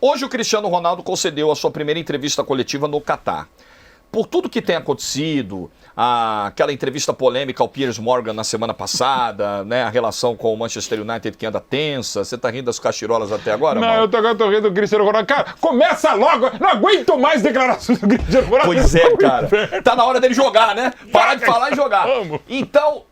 Hoje o Cristiano Ronaldo concedeu a sua primeira entrevista coletiva no Catar. Por tudo que tem acontecido, aquela entrevista polêmica ao Piers Morgan na semana passada, né, a relação com o Manchester United que anda tensa, você tá rindo das cachirolas até agora, Não, Mauro? eu tô rindo do Cristiano Ronaldo. Cara, começa logo! Não aguento mais declarações do Cristiano Ronaldo. Pois é, cara. Tá na hora dele jogar, né? Parar de falar e jogar. Vamos. Então,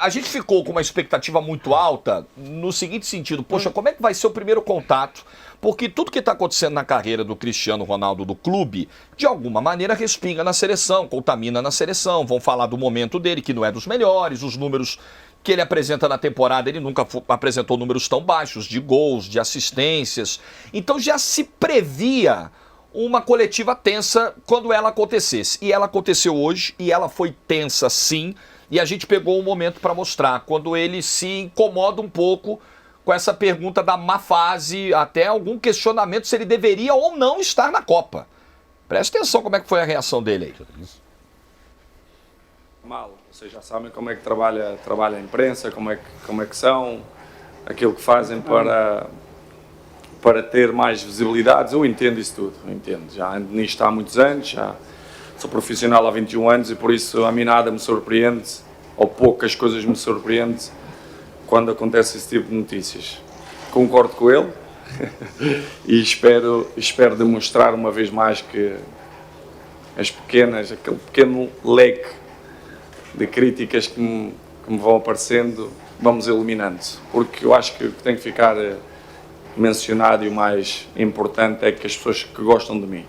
a gente ficou com uma expectativa muito alta no seguinte sentido. Poxa, como é que vai ser o primeiro contato? Porque tudo que está acontecendo na carreira do Cristiano Ronaldo do clube, de alguma maneira respinga na seleção, contamina na seleção. Vão falar do momento dele, que não é dos melhores, os números que ele apresenta na temporada, ele nunca apresentou números tão baixos de gols, de assistências. Então já se previa uma coletiva tensa quando ela acontecesse. E ela aconteceu hoje, e ela foi tensa sim, e a gente pegou um momento para mostrar, quando ele se incomoda um pouco com essa pergunta da má fase, até algum questionamento se ele deveria ou não estar na Copa. Presta atenção como é que foi a reação dele aí. Mal, vocês já sabem como é que trabalha a imprensa, como é que são, aquilo que fazem para ter mais visibilidade. Eu entendo isso tudo, eu entendo. Já ando nisto há muitos anos, já sou profissional há 21 anos e por isso a mim nada me surpreende, ou poucas coisas me surpreendem quando acontece esse tipo de notícias. Concordo com ele e espero demonstrar uma vez mais que aquele pequeno leque de críticas que me vão aparecendo, vamos eliminando. Porque eu acho que o que tem que ficar mencionado e o mais importante é que as pessoas que gostam de mim.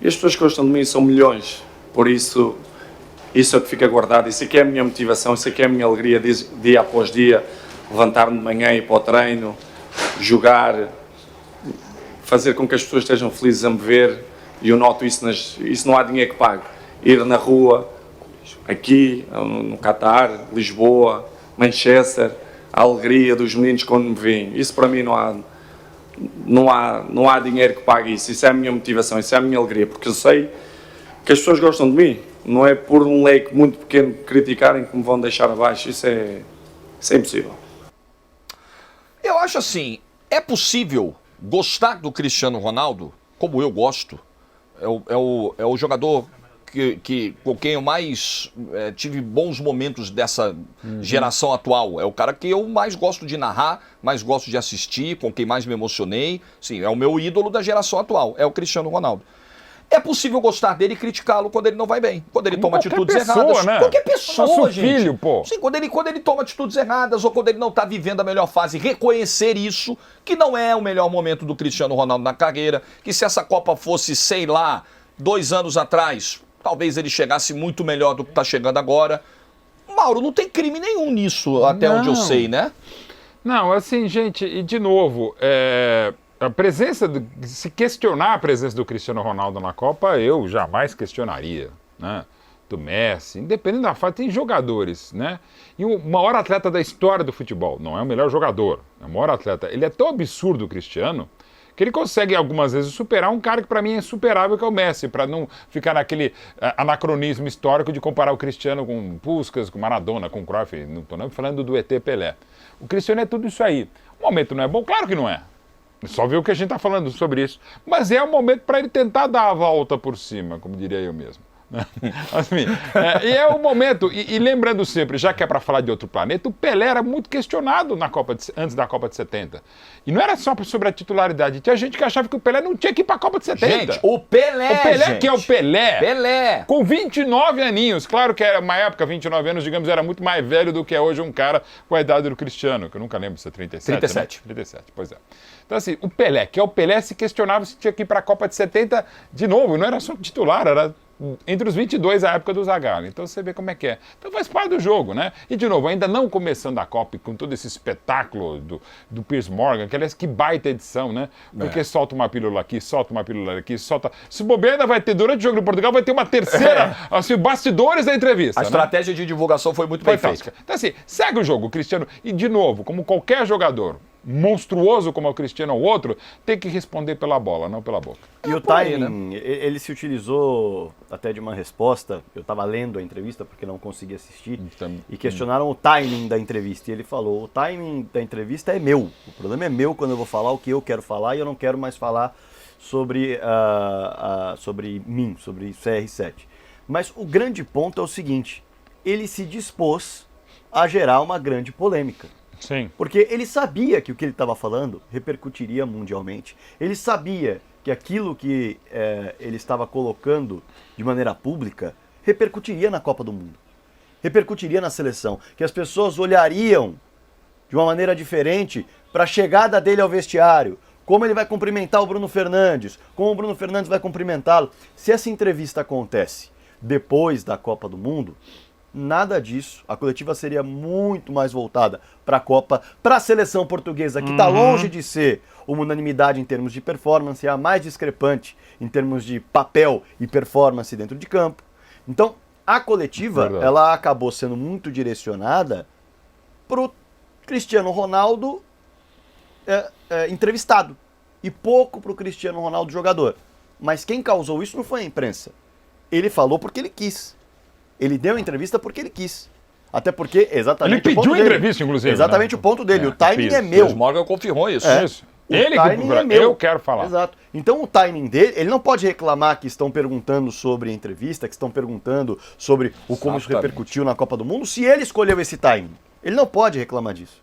E as pessoas que gostam de mim são milhões, por isso é o que fica guardado, isso aqui é a minha motivação, isso aqui é a minha alegria dia após dia, levantar-me de manhã, ir para o treino, jogar, fazer com que as pessoas estejam felizes a me ver, e eu noto isso, isso não há dinheiro que pague. Ir na rua, aqui, no Catar, Lisboa, Manchester, a alegria dos meninos quando me veem, isso para mim não há dinheiro que pague isso é a minha motivação, isso é a minha alegria, porque eu sei que as pessoas gostam de mim. Não é por um leque muito pequeno criticarem que me vão deixar abaixo. Isso é impossível. Eu acho assim, é possível gostar do Cristiano Ronaldo, como eu gosto. É o jogador com quem eu mais tive bons momentos dessa geração atual. É o cara que eu mais gosto de narrar, mais gosto de assistir, com quem mais me emocionei. Sim, é o meu ídolo da geração atual, é o Cristiano Ronaldo. É possível gostar dele e criticá-lo quando ele não vai bem, quando ele toma atitudes erradas. Né? Qualquer pessoa, nosso gente. Filho, pô. Sim, quando ele toma atitudes erradas ou quando ele não está vivendo a melhor fase, reconhecer isso, que não é o melhor momento do Cristiano Ronaldo na carreira, que se essa Copa fosse, sei lá, 2 anos atrás, talvez ele chegasse muito melhor do que está chegando agora. Mauro, não tem crime nenhum nisso, até onde eu sei, né? Não, assim, gente, e de novo, a presença, se questionar a presença do Cristiano Ronaldo na Copa, eu jamais questionaria, né? Do Messi, independente da fase, tem jogadores, né? E o maior atleta da história do futebol, não é o melhor jogador, é o maior atleta. Ele é tão absurdo, o Cristiano, que ele consegue algumas vezes superar um cara que para mim é insuperável, que é o Messi, para não ficar naquele anacronismo histórico de comparar o Cristiano com Puskás, com Maradona, com Cruyff, não estou nem falando do ET Pelé. O Cristiano é tudo isso aí. O momento não é bom? Claro que não é. Só ver o que a gente está falando sobre isso. Mas é o momento para ele tentar dar a volta por cima, como diria eu mesmo. Assim, e é o momento, e lembrando sempre, já que é para falar de outro planeta, o Pelé era muito questionado antes da Copa de 70. E não era só sobre a titularidade, tinha gente que achava que o Pelé não tinha que ir para a Copa de 70. Gente, o Pelé, gente. Que é o Pelé. Pelé. Com 29 aninhos. Claro que era uma época, 29 anos, digamos, era muito mais velho do que é hoje um cara com a idade do Cristiano, que eu nunca lembro se é 37. 37. Né? 37, pois é. Então assim, o Pelé, que é o Pelé, se questionava se tinha que ir para a Copa de 70 de novo. Não era só titular, era entre os 22 a época do Zagallo. Então você vê como é que é. Então faz parte do jogo, né? E de novo, ainda não começando a Copa com todo esse espetáculo do Piers Morgan, que aliás, que baita edição, né? Porque solta uma pílula aqui, solta uma pílula aqui, solta... Se bobear ainda vai ter, durante o jogo do Portugal, vai ter uma terceira, assim, bastidores da entrevista. A estratégia de divulgação foi muito bem feita. Então assim, segue o jogo, Cristiano. E de novo, como qualquer jogador, monstruoso como é o Cristiano ou outro, tem que responder pela bola, não pela boca. E o timing, ele se utilizou até de uma resposta, eu estava lendo a entrevista porque não consegui assistir, e questionaram o timing da entrevista, e ele falou, o timing da entrevista é meu, o problema é meu quando eu vou falar o que eu quero falar e eu não quero mais falar sobre mim, sobre CR7. Mas o grande ponto é o seguinte, ele se dispôs a gerar uma grande polêmica. Sim. Porque ele sabia que o que ele estava falando repercutiria mundialmente. Ele sabia que aquilo que ele estava colocando de maneira pública repercutiria na Copa do Mundo. Repercutiria na seleção. Que as pessoas olhariam de uma maneira diferente para a chegada dele ao vestiário. Como ele vai cumprimentar o Bruno Fernandes. Como o Bruno Fernandes vai cumprimentá-lo. Se essa entrevista acontece depois da Copa do Mundo, nada disso. A coletiva seria muito mais voltada para a Copa, para a seleção portuguesa, que está longe de ser uma unanimidade em termos de performance, é a mais discrepante em termos de papel e performance dentro de campo. Então, a coletiva, ela acabou sendo muito direcionada para o Cristiano Ronaldo entrevistado e pouco para o Cristiano Ronaldo jogador. Mas quem causou isso não foi a imprensa. Ele falou porque ele quis. Ele deu a entrevista porque ele quis. Até porque, exatamente ele pediu a entrevista, inclusive. Exatamente, né? O ponto dele. O timing é meu. O Morgan confirmou isso. Isso. Ele que é meu. Eu quero falar. Exato. Então o timing dele, ele não pode reclamar que estão perguntando sobre a entrevista, que estão perguntando sobre como isso repercutiu na Copa do Mundo, se ele escolheu esse timing. Ele não pode reclamar disso.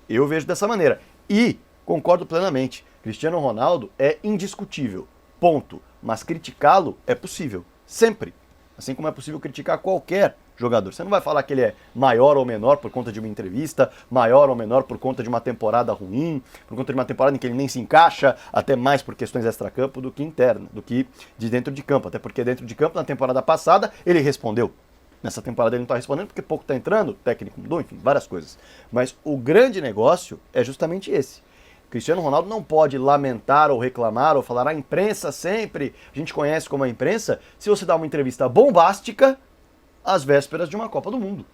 Eu vejo dessa maneira. E concordo plenamente. Cristiano Ronaldo é indiscutível. Ponto. Mas criticá-lo é possível. Sempre. Assim como é possível criticar qualquer jogador. Você não vai falar que ele é maior ou menor por conta de uma entrevista, maior ou menor por conta de uma temporada ruim, por conta de uma temporada em que ele nem se encaixa, até mais por questões extracampo do que interna, do que de dentro de campo. Até porque dentro de campo, na temporada passada, ele respondeu. Nessa temporada ele não está respondendo porque pouco está entrando, o técnico mudou, enfim, várias coisas. Mas o grande negócio é justamente esse. Cristiano Ronaldo não pode lamentar ou reclamar ou falar a imprensa sempre, a gente conhece como a imprensa, se você dá uma entrevista bombástica às vésperas de uma Copa do Mundo.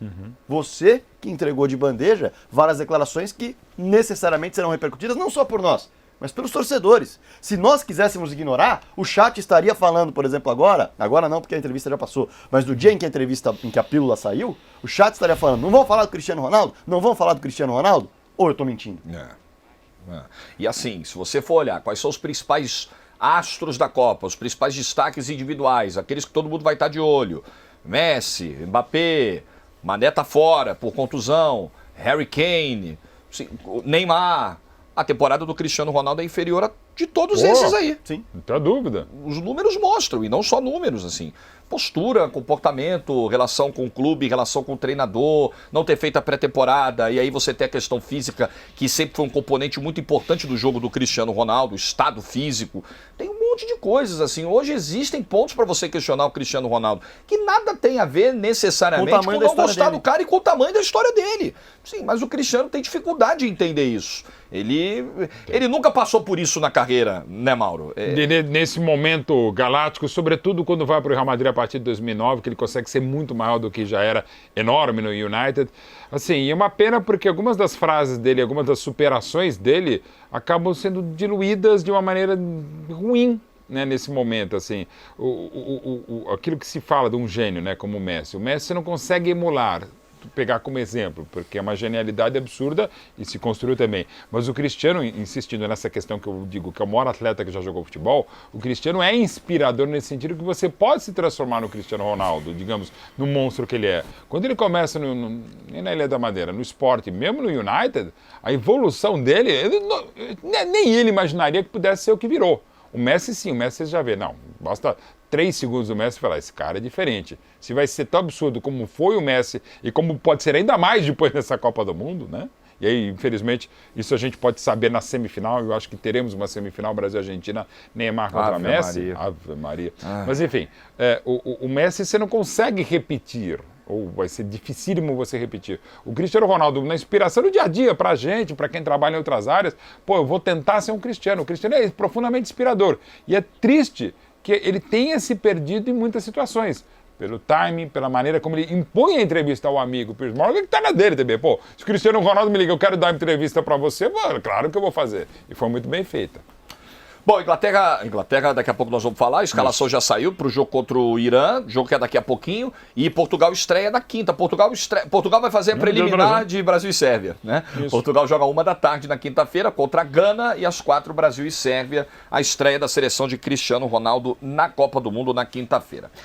Você que entregou de bandeja várias declarações que necessariamente serão repercutidas não só por nós, mas pelos torcedores. Se nós quiséssemos ignorar, o chat estaria falando, por exemplo, agora não porque a entrevista já passou, mas do dia em que a pílula saiu, o chat estaria falando, não vão falar do Cristiano Ronaldo? Não vão falar do Cristiano Ronaldo? Ou eu estou mentindo? E assim, se você for olhar quais são os principais astros da Copa, os principais destaques individuais, aqueles que todo mundo vai estar de olho, Messi, Mbappé, Mané tá fora por contusão, Harry Kane, Neymar, a temporada do Cristiano Ronaldo é inferior a de todos esses aí. Sim. Não tem dúvida. Os números mostram, e não só números, assim. Postura, comportamento, relação com o clube, relação com o treinador, não ter feito a pré-temporada, e aí você tem a questão física, que sempre foi um componente muito importante do jogo do Cristiano Ronaldo, o estado físico. Tem um monte de coisas, assim. Hoje existem pontos para você questionar o Cristiano Ronaldo, que nada tem a ver necessariamente com não gostar do cara e com o tamanho da história dele. Sim, mas o Cristiano tem dificuldade em entender isso. Ele nunca passou por isso na carreira, né, Mauro? Nesse momento galáctico, sobretudo quando vai para o Real Madrid a partir de 2009, que ele consegue ser muito maior do que já era enorme no United. Assim, e é uma pena porque algumas das frases dele, algumas das superações dele acabam sendo diluídas de uma maneira ruim, né, nesse momento, assim. Aquilo que se fala de um gênio, né, como o Messi. O Messi você não consegue emular, pegar como exemplo, porque é uma genialidade absurda e se construiu também. Mas o Cristiano, insistindo nessa questão que eu digo que é o maior atleta que já jogou futebol, o Cristiano é inspirador nesse sentido que você pode se transformar no Cristiano Ronaldo, digamos, no monstro que ele é. Quando ele começa nem na Ilha da Madeira, no esporte, mesmo no United, a evolução dele, nem ele imaginaria que pudesse ser o que virou. O Messi sim, o Messi você já vê, não, basta 3 segundos do Messi e falar, esse cara é diferente. Se vai ser tão absurdo como foi o Messi e como pode ser ainda mais depois dessa Copa do Mundo, né? E aí, infelizmente, isso a gente pode saber na semifinal. Eu acho que teremos uma semifinal Brasil e Argentina, Neymar contra Messi. Ave Maria. Mas enfim, o Messi você não consegue repetir. Ou vai ser dificílimo você repetir. O Cristiano Ronaldo, na inspiração do dia a dia, pra gente, pra quem trabalha em outras áreas, eu vou tentar ser um Cristiano. O Cristiano é profundamente inspirador. E é triste que ele tenha se perdido em muitas situações. pelo timing, pela maneira como ele impõe a entrevista ao amigo Piers Morgan, que tá na dele também. Pô, se o Cristiano Ronaldo me liga, eu quero dar uma entrevista para você, mano, claro que eu vou fazer. E foi muito bem feita. Bom, Inglaterra, daqui a pouco nós vamos falar, a escalação já saiu para o jogo contra o Irã, jogo que é daqui a pouquinho, e Portugal estreia na quinta. Portugal vai fazer a preliminar de Brasil e Sérvia, né? Isso. Portugal joga 1h na quinta-feira contra a Gana e às 4 Brasil e Sérvia, a estreia da seleção de Cristiano Ronaldo na Copa do Mundo na quinta-feira.